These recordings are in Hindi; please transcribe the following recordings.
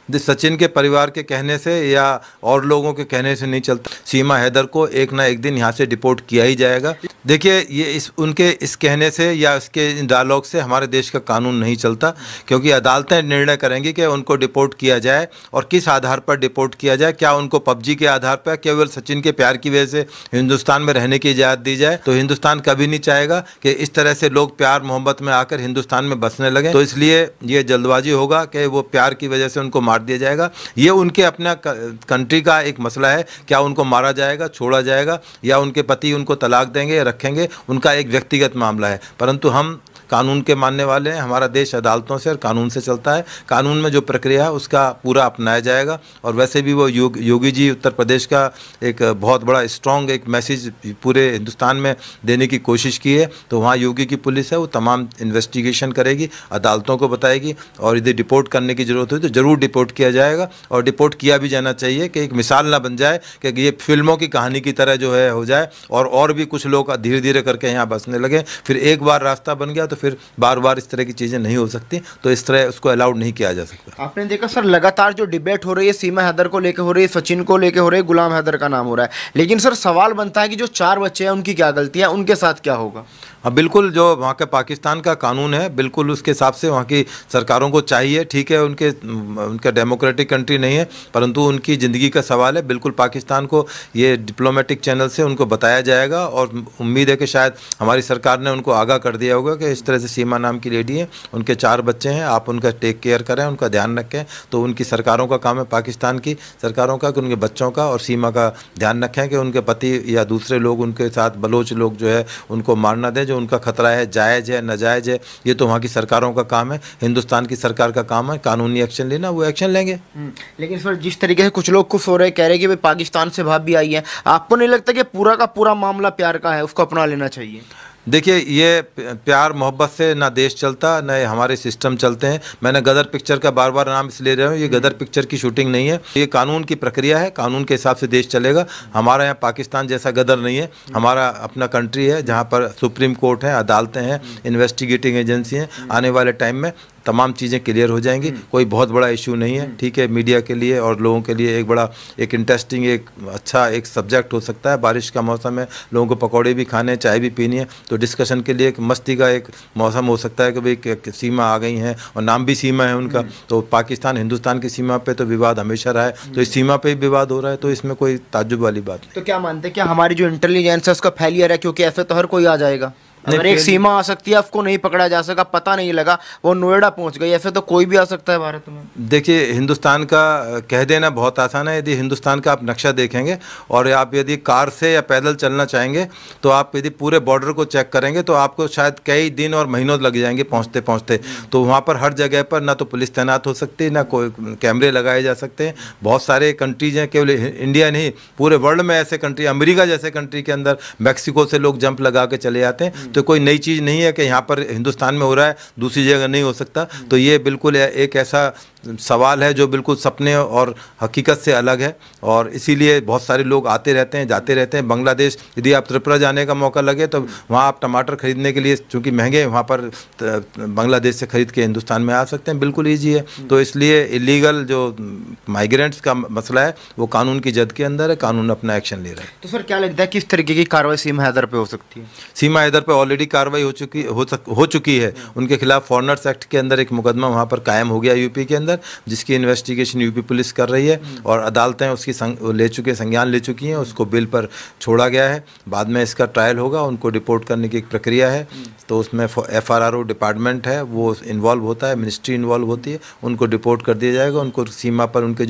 सचिन के परिवार के कहने से या और लोगों के कहने से नहीं चलता। सीमा हैदर को एक ना एक दिन यहाँ से डिपोर्ट किया ही जाएगा। देखिए, ये उनके इस कहने से या इसके डायलॉग से हमारे देश का कानून नहीं चलता, क्योंकि अदालतें निर्णय करेंगी कि उनको डिपोर्ट किया जाए और किस आधार पर डिपोर्ट किया जाए। क्या उनको पबजी के आधार पर, केवल सचिन के प्यार की वजह से हिंदुस्तान में रहने की इजाज़त दी जाए? तो हिंदुस्तान कभी नहीं चाहेगा कि इस तरह से लोग प्यार मोहब्बत में आकर हिंदुस्तान में बसने लगे। तो इसलिए ये जल्दबाजी होगा कि वो प्यार की वजह से उनको मार दिया जाएगा। ये उनके अपना कंट्री का एक मसला है, क्या उनको मारा जाएगा, छोड़ा जाएगा, या उनके पति उनको तलाक देंगे या रखेंगे, उनका एक व्यक्तिगत मामला है। परंतु हम कानून के मानने वाले हैं। हमारा देश अदालतों से और कानून से चलता है। कानून में जो प्रक्रिया है उसका पूरा अपनाया जाएगा। और वैसे भी वो योगी जी उत्तर प्रदेश का एक बहुत बड़ा स्ट्रॉन्ग एक मैसेज पूरे हिंदुस्तान में देने की कोशिश की है। तो वहाँ योगी की पुलिस है, वो तमाम इन्वेस्टिगेशन करेगी, अदालतों को बताएगी, और यदि डिपोर्ट करने की ज़रूरत हुई तो ज़रूर डिपोर्ट किया जाएगा। और डिपोर्ट किया भी जाना चाहिए कि एक मिसाल ना बन जाए कि ये फिल्मों की कहानी की तरह जो है हो जाए और भी कुछ लोग धीरे धीरे करके यहाँ बसने लगे। फिर एक बार रास्ता बन गया तो फिर बार बार इस तरह की चीज़ें नहीं हो सकती। तो इस तरह उसको अलाउड नहीं किया जा सकता। आपने देखा सर, लगातार जो डिबेट हो रही है सीमा हैदर को लेकर हो रही है, सचिन को लेकर हो रही है, गुलाम हैदर का नाम हो रहा है, लेकिन सर सवाल बनता है कि जो 4 बच्चे हैं उनकी क्या गलती है, उनके साथ क्या होगा? हाँ, बिल्कुल, जो वहाँ का पाकिस्तान का कानून है बिल्कुल उसके हिसाब से वहाँ की सरकारों को चाहिए। ठीक है, उनका डेमोक्रेटिक कंट्री नहीं है, परंतु उनकी ज़िंदगी का सवाल है। बिल्कुल पाकिस्तान को ये डिप्लोमेटिक चैनल से उनको बताया जाएगा, और उम्मीद है कि शायद हमारी सरकार ने उनको आगाह कर दिया होगा कि इस तरह से सीमा नाम की लेडी है, उनके 4 बच्चे हैं, आप उनका टेक केयर करें, उनका ध्यान रखें। तो उनकी सरकारों का काम है, पाकिस्तान की सरकारों का, कि उनके बच्चों का और सीमा का ध्यान रखें कि उनके पति या दूसरे लोग उनके साथ बलोच लोग जो है उनको मारना दें। जो उनका खतरा है जायज़ है नाजायज़ है, ये तो वहाँ की सरकारों का काम है। हिंदुस्तान की सरकार का काम है कानूनी एक्शन लेना, वो एक्शन लेंगे। लेकिन सर जिस तरीके से कुछ लोग खुश हो रहे हैं, कह रहे हैं कि भाई पाकिस्तान से भाभी आई है, आपको नहीं लगता कि पूरा का पूरा मामला प्यार का है, उसको अपना लेना चाहिए? देखिए, ये प्यार मोहब्बत से ना देश चलता, ना हमारे सिस्टम चलते हैं। मैंने गदर पिक्चर का बार बार नाम इसलिए रहा हूँ, ये गदर पिक्चर की शूटिंग नहीं है, ये कानून की प्रक्रिया है। कानून के हिसाब से देश चलेगा। हमारा यहाँ पाकिस्तान जैसा गदर नहीं है। हमारा अपना कंट्री है जहाँ पर सुप्रीम कोर्ट है, अदालतें हैं, इन्वेस्टिगेटिंग एजेंसी हैं। आने वाले टाइम में तमाम चीज़ें क्लियर हो जाएंगी। कोई बहुत बड़ा इशू नहीं है। ठीक है, मीडिया के लिए और लोगों के लिए एक बड़ा एक इंटरेस्टिंग एक अच्छा एक सब्जेक्ट हो सकता है। बारिश का मौसम है, लोगों को पकौड़े भी खाने, चाय भी पीनी है, तो डिस्कशन के लिए एक मस्ती का एक मौसम हो सकता है कि भाई सीमा आ गई हैं और नाम भी सीमा है उनका। तो पाकिस्तान हिंदुस्तान की सीमा पे तो विवाद हमेशा रहा है, तो इस सीमा पे भी विवाद हो रहा है, तो इसमें कोई ताज्जुब वाली बात नहीं। तो क्या मानते हैं, क्या हमारी जो इंटेलिजेंस है उसका फेलियर है? क्योंकि ऐसे तो हर कोई आ जाएगा। अगर एक सीमा आ सकती है, उसको नहीं पकड़ा जा सका, पता नहीं लगा, वो नोएडा पहुंच गई, ऐसे तो कोई भी आ सकता है भारत में। देखिए, हिंदुस्तान का कह देना बहुत आसान है। यदि हिंदुस्तान का आप नक्शा देखेंगे और आप यदि कार से या पैदल चलना चाहेंगे, तो आप यदि पूरे बॉर्डर को चेक करेंगे तो आपको शायद कई दिन और महीनों लग जाएंगे पहुंचते पहुंचते। तो वहाँ पर हर जगह पर ना तो पुलिस तैनात हो सकती है, ना कोई कैमरे लगाए जा सकते हैं। बहुत सारे कंट्रीज हैं, केवल इंडिया नहीं, पूरे वर्ल्ड में ऐसे कंट्री, अमेरिका जैसे कंट्री के अंदर मैक्सिको से लोग जंप लगा के चले जाते हैं। तो कोई नई चीज़ नहीं है कि यहाँ पर हिंदुस्तान में हो रहा है दूसरी जगह नहीं हो सकता। तो ये बिल्कुल एक ऐसा सवाल है जो बिल्कुल सपने और हकीकत से अलग है, और इसीलिए बहुत सारे लोग आते रहते हैं, जाते रहते हैं। बांग्लादेश, यदि आप त्रिपुरा जाने का मौका लगे तो वहाँ आप टमाटर खरीदने के लिए, चूँकि महंगे हैं वहाँ पर, बांग्लादेश से खरीद के हिंदुस्तान में आ सकते हैं, बिल्कुल ईजी है। तो इसलिए इलीगल जो माइग्रेंट्स का मसला है वो कानून की जद के अंदर है, कानून अपना एक्शन ले रहा है। तो सर क्या लगता है किस तरीके की कार्रवाई सीमा हैदर पे हो सकती है? सीमा हैदर पे ऑलरेडी कार्रवाई हो चुकी है। उनके खिलाफ फॉरेनर्स एक्ट के अंदर एक मुकदमा वहाँ पर कायम हो गया यूपी के अंदर, जिसकी इन्वेस्टिगेशन यूपी पुलिस कर रही है, और अदालतें उसकी संज्ञान ले चुकी हैं। उसको बिल पर छोड़ा गया है। बाद में इसका ट्रायल होगा, उनको डिपोर्ट करने की एक प्रक्रिया है। तो उसमें FRRO डिपार्टमेंट है वो इन्वॉल्व होता है, मिनिस्ट्री इन्वॉल्व होती है, उनको डिपोर्ट कर दिया जाएगा। उनको सीमा पर उनके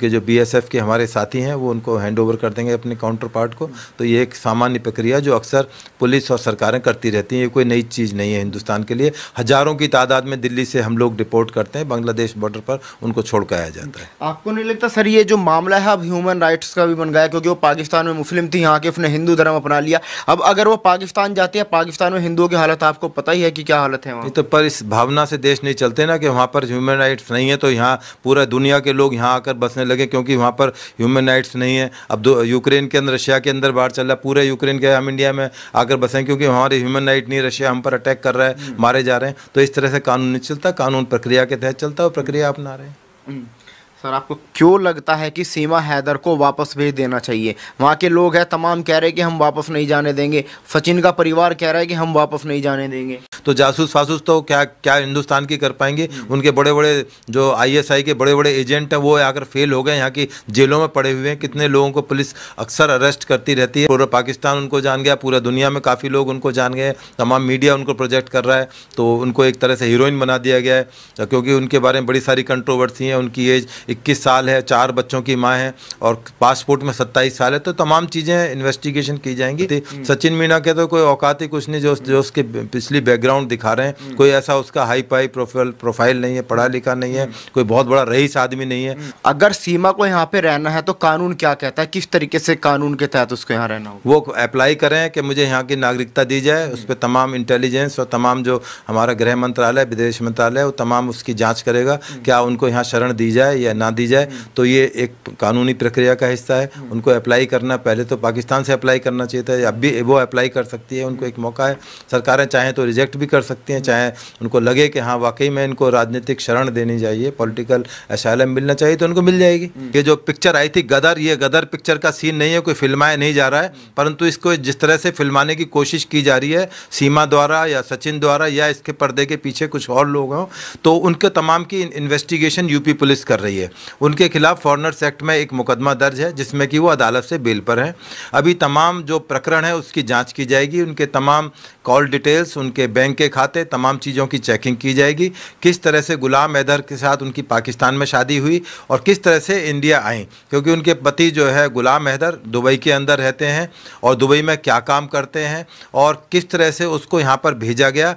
जो BSF के हमारे साथी हैं वो उनको हैंड ओवर कर देंगे अपने काउंटर पार्ट को। तो ये एक सामान्य प्रक्रिया जो अक्सर पुलिस और सरकारें करती रहती हैं, ये कोई नई चीज़ नहीं है हिंदुस्तान के लिए। हज़ारों की तादाद में दिल्ली से हम लोग डिपोर्ट करते हैं, बांग्लादेश बॉर्डर पर उनको छोड़ कर आया जाता है। आपको नहीं लगता सर ये जो मामला है अब ह्यूमन राइट्स का भी बन गया? क्योंकि वो पाकिस्तान में मुस्लिम थी, यहाँ के उसने हिंदू धर्म अपना लिया। अब अगर वो पाकिस्तान जाती है, पाकिस्तान में हिंदुओं की हालत आपको पता ही है कि क्या हालत है वहाँ। तो पर इस भावना से देश नहीं चलते ना कि वहाँ पर ह्यूमन राइट्स नहीं है तो यहाँ पूरा दुनिया के लोग यहाँ आकर बसने लगे, क्योंकि वहाँ पर ह्यूमन राइट्स नहीं है। अब यूक्रेन के अंदर, रशिया के अंदर बाढ़ चल रहा है, पूरे यूक्रेन के हम इंडिया में आकर बसें क्योंकि हमारे ह्यूमन राइट नहीं, रशिया हम पर अटैक कर रहा है, मारे जा रहे हैं। तो इस तरह से कानून नहीं चलता, कानून प्रक्रिया के तहत चलता है और प्रक्रिया अपना रहे हैं। सर, आपको क्यों लगता है कि सीमा हैदर को वापस भेज देना चाहिए? वहाँ के लोग हैं तमाम कह रहे हैं कि हम वापस नहीं जाने देंगे, सचिन का परिवार कह रहा है कि हम वापस नहीं जाने देंगे। तो जासूस फासूस तो क्या क्या हिंदुस्तान की कर पाएंगे? उनके बड़े बड़े जो आईएसआई के बड़े बड़े एजेंट हैं वो आकर फेल हो गए, यहाँ की जेलों में पड़े हुए हैं। कितने लोगों को पुलिस अक्सर अरेस्ट करती रहती है। पूरा पाकिस्तान उनको जान गया, पूरा दुनिया में काफ़ी लोग उनको जान गए, तमाम मीडिया उनको प्रोजेक्ट कर रहा है। तो उनको एक तरह से हीरोइन बना दिया गया है, क्योंकि उनके बारे में बड़ी सारी कंट्रोवर्सी है। उनकी एज 21 साल है, 4 बच्चों की माँ है और पासपोर्ट में 27 साल है। तो तमाम चीज़ें इन्वेस्टिगेशन की जाएंगी। सचिन मीना के तो कोई औकात ही कुछ नहीं, जो उसके पिछली बैकग्राउंड दिखा रहे हैं। कोई ऐसा उसका हाई पाई प्रोफाइल नहीं है, पढ़ा लिखा नहीं है, कोई बहुत बड़ा रईस आदमी नहीं है। अगर सीमा को यहाँ पे रहना है तो कानून क्या कहता है, किस तरीके से कानून के तहत उसको यहाँ रहना होगा? वो अप्लाई करें कि मुझे यहाँ की नागरिकता दी जाए। उस पर तमाम इंटेलिजेंस और तमाम जो हमारा गृह मंत्रालय, विदेश मंत्रालय, वो तमाम उसकी जांच करेगा क्या उनको यहाँ शरण दी जाए या ना दी जाए। तो ये एक कानूनी प्रक्रिया का हिस्सा है। उनको अप्लाई करना, पहले तो पाकिस्तान से अप्लाई करना चाहिए था, अब भी वो अप्लाई कर सकती है। उनको एक मौका है। सरकारें चाहें तो रिजेक्ट भी कर सकती हैं, चाहे उनको लगे कि हाँ वाकई में इनको राजनीतिक शरण देनी चाहिए, पॉलिटिकल असाइलम मिलना चाहिए, तो उनको मिल जाएगी। ये जो पिक्चर आई थी गदर, ये गदर पिक्चर का सीन नहीं है, कोई फिल्माया नहीं जा रहा है, परंतु इसको जिस तरह से फिल्माने की कोशिश की जा रही है सीमा द्वारा या सचिन द्वारा या इसके पर्दे के पीछे कुछ और लोग हों, तो उनके तमाम की इन्वेस्टिगेशन यूपी पुलिस कर रही है। उनके खिलाफ फॉरेनर्स एक्ट में एक मुकदमा दर्ज है जिसमें कि वो अदालत से बेल पर हैं। अभी तमाम जो प्रकरण है उसकी जांच की जाएगी। उनके तमाम कॉल डिटेल्स, उनके बैंक के खाते, तमाम चीज़ों की चेकिंग की जाएगी। किस तरह से गुलाम हैदर के साथ उनकी पाकिस्तान में शादी हुई और किस तरह से इंडिया आई, क्योंकि उनके पति जो है गुलाम हैदर दुबई के अंदर रहते हैं और दुबई में क्या काम करते हैं और किस तरह से उसको यहाँ पर भेजा गया।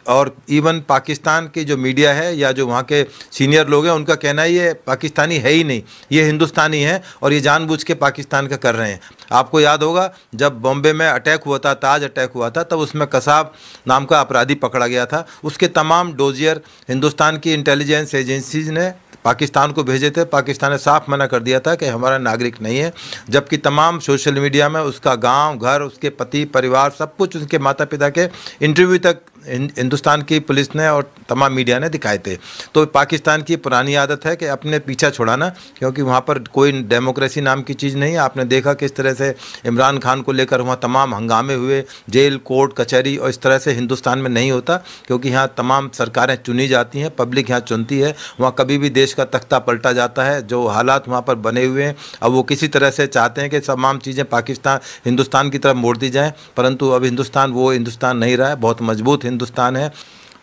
और इवन पाकिस्तान की जो मीडिया है या जो वहाँ के सीनियर लोग हैं उनका कहना है ये पाकिस्तानी है ही नहीं, ये हिंदुस्तानी है और ये जानबूझ के पाकिस्तान का कर रहे हैं। आपको याद होगा जब बॉम्बे में अटैक हुआ था, ताज अटैक हुआ था, तब उसमें कसाब नाम का अपराधी पकड़ा गया था। उसके तमाम डोजियर हिंदुस्तान की इंटेलिजेंस एजेंसीज ने पाकिस्तान को भेजे थे। पाकिस्तान ने साफ मना कर दिया था कि हमारा नागरिक नहीं है, जबकि तमाम सोशल मीडिया में उसका गांव, घर, उसके पति, परिवार, सब कुछ, उसके माता पिता के इंटरव्यू तक हिंदुस्तान की पुलिस ने और तमाम मीडिया ने दिखाए थे। तो पाकिस्तान की पुरानी आदत है कि अपने पीछा छुड़ाना, क्योंकि वहाँ पर कोई डेमोक्रेसी नाम की चीज़ नहीं है। आपने देखा किस तरह से इमरान खान को लेकर वहाँ तमाम हंगामे हुए, जेल, कोर्ट, कचहरी, और इस तरह से हिंदुस्तान में नहीं होता, क्योंकि यहाँ तमाम सरकारें चुनी जाती हैं, पब्लिक यहाँ चुनती है। वहाँ कभी भी देश का तख्ता पलटा जाता है। जो हालात वहाँ पर बने हुए हैं, अब वो किसी तरह से चाहते हैं कि तमाम चीज़ें पाकिस्तान हिंदुस्तान की तरफ मोड़ दी जाएँ, परंतु अब हिंदुस्तान वो हिंदुस्तान नहीं रहा है, बहुत मजबूत हिंदुस्तान है।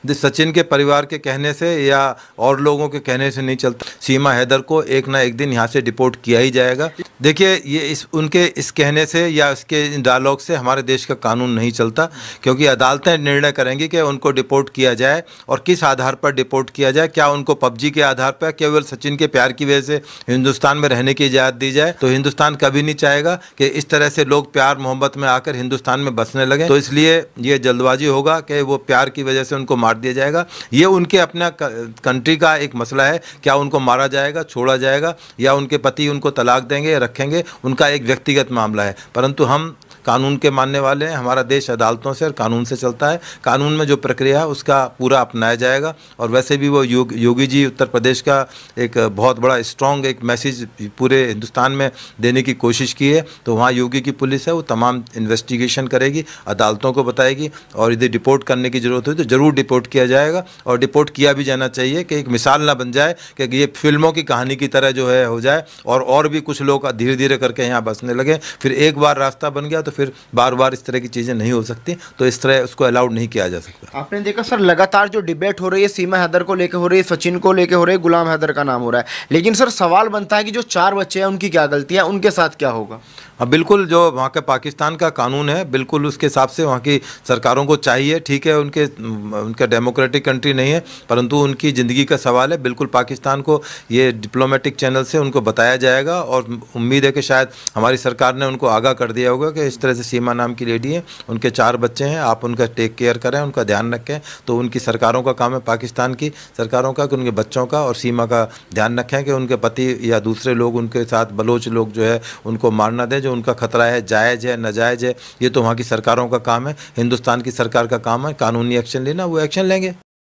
सचिन के परिवार के कहने से या और लोगों के कहने से नहीं चलता। सीमा हैदर को एक ना एक दिन यहाँ से डिपोर्ट किया ही जाएगा। देखिए, ये उनके इस कहने से या इसके डायलॉग से हमारे देश का कानून नहीं चलता, क्योंकि अदालतें निर्णय करेंगी कि उनको डिपोर्ट किया जाए और किस आधार पर डिपोर्ट किया जाए। क्या उनको पबजी के आधार पर केवल सचिन के प्यार की वजह से हिंदुस्तान में रहने की इजाज़त दी जाए? तो हिंदुस्तान कभी नहीं चाहेगा कि इस तरह से लोग प्यार मोहब्बत में आकर हिंदुस्तान में बसने लगे। तो इसलिए ये जल्दबाजी होगा कि वो प्यार की वजह से उनको दिया जाएगा। ये उनके अपना कंट्री का एक मसला है, क्या उनको मारा जाएगा, छोड़ा जाएगा, या उनके पति उनको तलाक देंगे या रखेंगे, उनका एक व्यक्तिगत मामला है। परंतु हम कानून के मानने वाले हैं। हमारा देश अदालतों से और कानून से चलता है। कानून में जो प्रक्रिया है उसका पूरा अपनाया जाएगा। और वैसे भी वो योगी जी उत्तर प्रदेश का एक बहुत बड़ा स्ट्रॉन्ग एक मैसेज पूरे हिंदुस्तान में देने की कोशिश की है। तो वहाँ योगी की पुलिस है, वो तमाम इन्वेस्टिगेशन करेगी, अदालतों को बताएगी, और यदि डिपोर्ट करने की ज़रूरत हो तो ज़रूर डिपोर्ट किया जाएगा। और डिपोर्ट किया भी जाना चाहिए कि एक मिसाल ना बन जाए कि ये फिल्मों की कहानी की तरह जो है हो जाए और भी कुछ लोग धीरे धीरे करके यहाँ बसने लगे। फिर एक बार रास्ता बन गया तो फिर बार बार इस तरह की चीज़ें नहीं हो सकती। तो इस तरह उसको अलाउड नहीं किया जा सकता। आपने देखा सर, लगातार जो डिबेट हो रही है सीमा हैदर को लेकर हो रही है, सचिन को लेकर हो रही है, गुलाम हैदर का नाम हो रहा है, लेकिन सर सवाल बनता है कि जो 4 बच्चे हैं उनकी क्या गलती है, उनके साथ क्या होगा? हाँ, बिल्कुल, जो वहाँ का पाकिस्तान का कानून है बिल्कुल उसके हिसाब से वहाँ की सरकारों को चाहिए। ठीक है, उनका डेमोक्रेटिक कंट्री नहीं है, परंतु उनकी ज़िंदगी का सवाल है। बिल्कुल पाकिस्तान को ये डिप्लोमेटिक चैनल से उनको बताया जाएगा, और उम्मीद है कि शायद हमारी सरकार ने उनको आगाह कर दिया होगा कि इस तरह से सीमा नाम की लेडी है, उनके 4 बच्चे हैं, आप उनका टेक केयर करें, उनका ध्यान रखें। तो उनकी सरकारों का काम है, पाकिस्तान की सरकारों का, कि उनके बच्चों का और सीमा का ध्यान रखें कि उनके पति या दूसरे लोग उनके साथ बलोच लोग जो है उनको मारना दें। जो उनका खतरा है जायज़ है नाजायज़ है, ये तो वहाँ की सरकारों का काम है। हिंदुस्तान की सरकार का काम है कानूनी एक्शन लेना, वो एक्शन लेंगे।